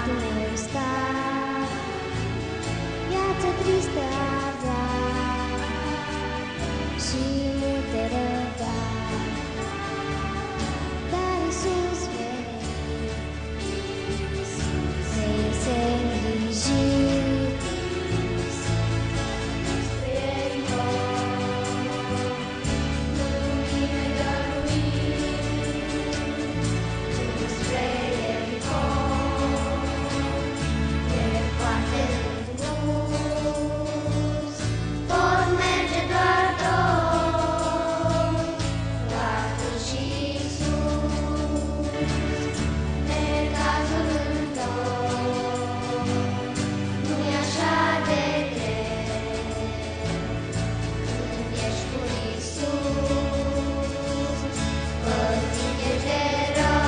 patul meu sta, viața tristă avea și multe răbdare, dar Iisus venit se îngriji spre Ierihon, lumine dăruit, spre Ierihon, e foarte îngus, pot merge doar doi, doar tu și Iisus, necazul întoi, nu-i așa de greu, când ești cu Iisus, oricât ești de rău.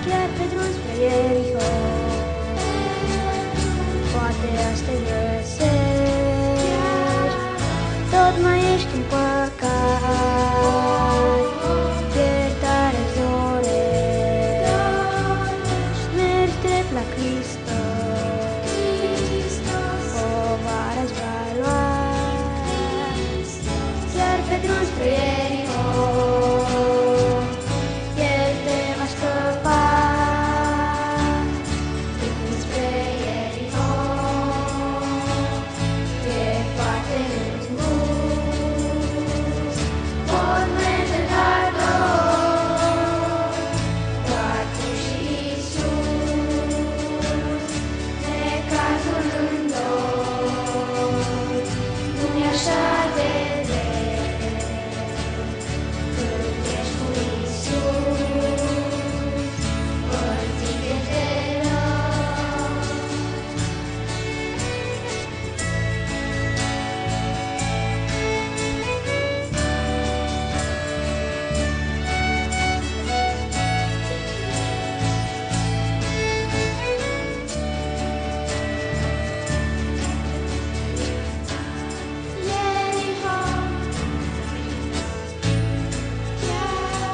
Chiar pe drum spre Ierihon, poate azi te găsești, tot mai ești în păcat, iertare-ți dorești, mergi drept la Hristos, povara-ți va lua, chiar pe drum spre Ierihon, El te va scăpa. Drum spre Ierihon, e foarte îngus, pot merge doar doi, doar tu și Iisus, necazul îndoi, nu-i așa de greu, când ești cu Iisus, oricât ești de rău. Ierihon, chiara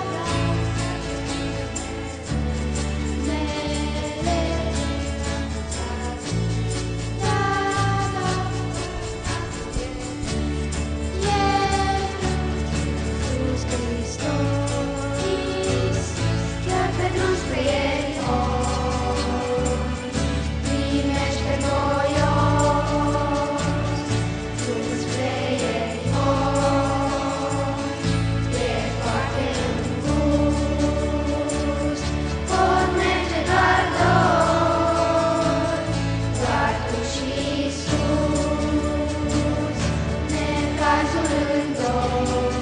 mele, Iisus Hristos, chiar pe drum spre Ierihon, primește voios, drum spre Ierihon, e foarte îngus, pot merge doar doi, doar tu și Iisus, necazul îndoi,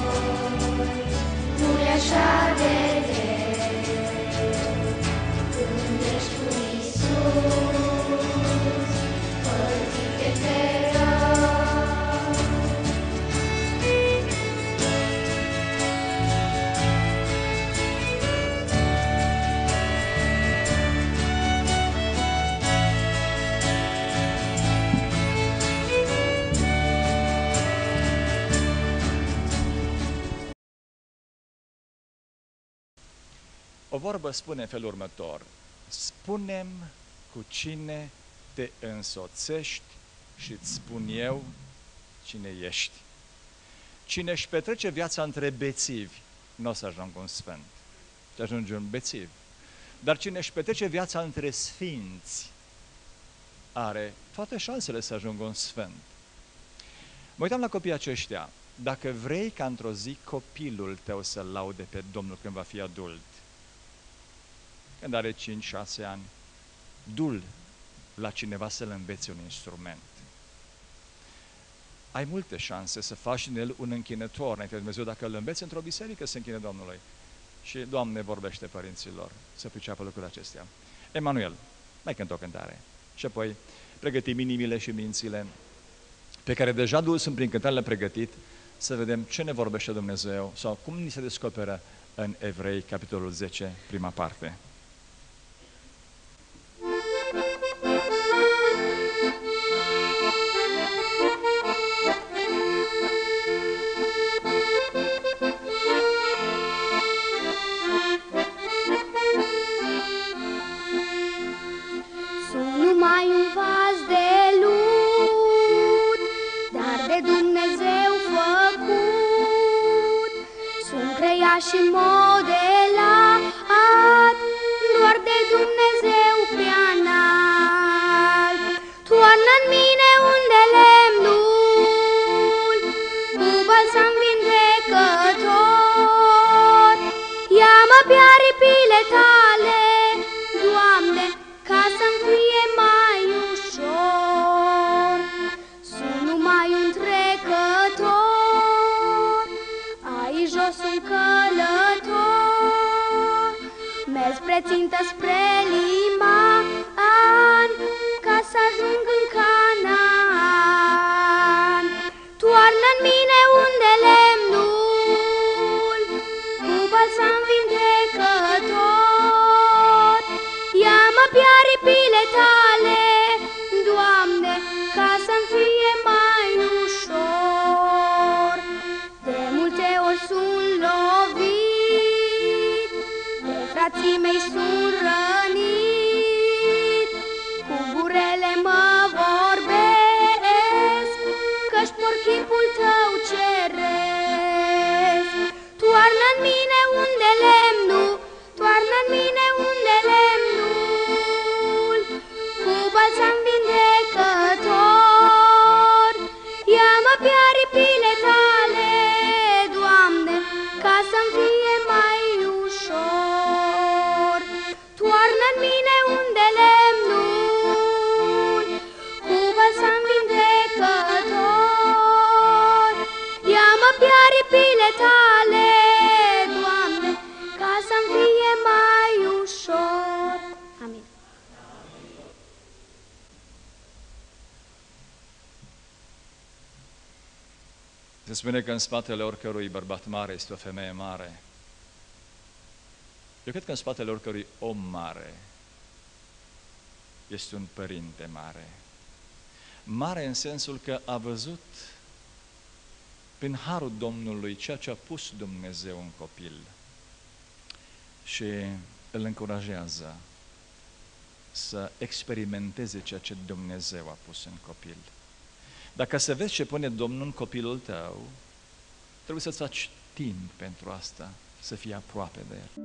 nu-i așa de greu, când ești cu Iisus, oricât ești de rău. O vorbă spune în felul următor: spune-mi cu cine te însoțești și îți spun eu cine ești. Cine își petrece viața între bețivi, nu o să ajungă un sfânt, te ajunge un bețiv. Dar cine își petrece viața între sfinți, are toate șansele să ajungă un sfânt. Mă uitam la copiii aceștia. Dacă vrei ca într-o zi copilul tău să laude pe Domnul când va fi adult, când are 5-6 ani, du-l la cineva să-l învețe un instrument. Ai multe șanse să faci din el un închinător înainte de Dumnezeu dacă îl înveți într-o biserică să închine Domnului. Și Doamne vorbește părinților să priceapă lucrurile acestea. Emanuel, mai cânt o cântare. Și apoi pregătim inimile și mințile pe care deja Duhul Sfânt prin cântare le-a pregătit, să vedem ce ne vorbește Dumnezeu sau cum ni se descoperă în Evrei, capitolul 10, prima parte. modelat doar de Dumnezeu prea înalt. Toarnă-n mine un de lemnul cu balsam vindecător. Ia-mă pe aripile tale, Doamne, ca să-mi fie mai ușor. Sunt numai un trecător, aici jos un călător. Merg spre țintă, spre Liman, ca să ajung în Canaan. Toarnă-n mine un de lemnul cu balsam vindecător. Ia-mă pe aripile tale, Doamne, ca să-mi fie mai ușor. De multe ori sunt lovit, de frații mei sunt rănit, cu gurele mă vorbesc, că-și por chipul tău ceresc. Toarnă-n mine un de lemnul, toarnă-n mine un de lemnul cu balsam vindecător. Ia-mă pe aripile tale, Doamne, ca să-mi fie mai ușor. Toarnă-n mine un de lemnul cu balsam vindecător. Ia-mă pe aripile tale, Doamne, ca să-mi fie mai ușor. Amin. Se spune că în spatele oricărui bărbat mare este o femeie mare. Eu cred că în spatele oricărui om mare este un părinte mare. Mare în sensul că a văzut prin harul Domnului ceea ce a pus Dumnezeu în copil și îl încurajează să experimenteze ceea ce Dumnezeu a pus în copil. Dacă să vezi ce pune Domnul în copilul tău, trebuie să-ți faci timp pentru asta, să fii aproape de el.